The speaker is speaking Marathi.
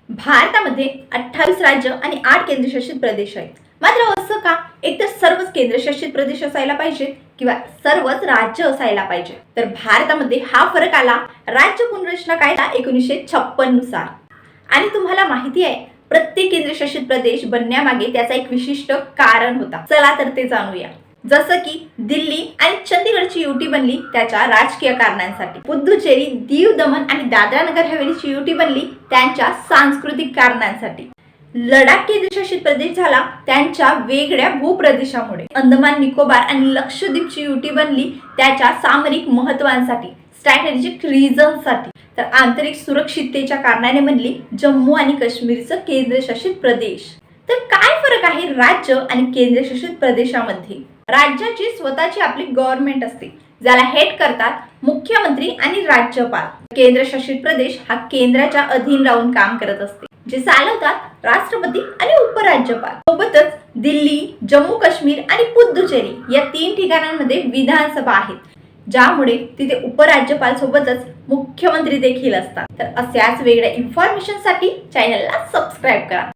भारतामध्ये 28 राज्य आणि 8 केंद्रशासित प्रदेश आहेत. मात्र असं का एकतर सर्वच केंद्रशासित प्रदेश असायला पाहिजेत किंवा सर्वच राज्य असायला पाहिजे? तर भारतामध्ये हा फरक आला राज्य पुनर्रचना कायदा 1956 नुसार. आणि तुम्हाला माहिती आहे प्रत्येक केंद्रशासित प्रदेश बनण्यामागे त्याचा एक विशिष्ट कारण होता. चला तर ते जाणूया. जसं की दिल्ली आणि चंदीगडची युटी बनली त्याच्या राजकीय कारणांसाठी. पुद्दुचेरी, दीव, दमण आणि दादरा नगर हवेलीची युटी बनली त्यांच्या सांस्कृतिक कारणांसाठी. लडाख केंद्रशासित प्रदेश झाला त्यांच्या वेगळ्या भूप्रदेशामुळे. अंदमान निकोबार आणि लक्षद्वीपची युटी बनली त्याच्या सामरिक महत्वांसाठी, स्ट्रॅटेजिक रिझनसाठी. तर आंतरिक सुरक्षिततेच्या कारणाने बनली जम्मू आणि काश्मीरचं केंद्रशासित प्रदेश. तर काय फरक आहे राज्य आणि केंद्रशासित प्रदेशामध्ये? राज्याची स्वतःची आपली गव्हर्नमेंट असते ज्याला हेड करतात मुख्यमंत्री आणि राज्यपाल. केंद्रशासित प्रदेश हा केंद्राच्या अधीन राहून काम करत असते, जे चालवतात राष्ट्रपती आणि उपराज्यपाल. सोबतच दिल्ली, जम्मू काश्मीर आणि पुद्दुचेरी या 3 ठिकाणांमध्ये विधानसभा आहेत, ज्यामुळे तिथे उपराज्यपाल सोबतच मुख्यमंत्री देखील असतात. तर अशाच वेगळ्या इन्फॉर्मेशनसाठी चॅनलला सबस्क्राईब करा.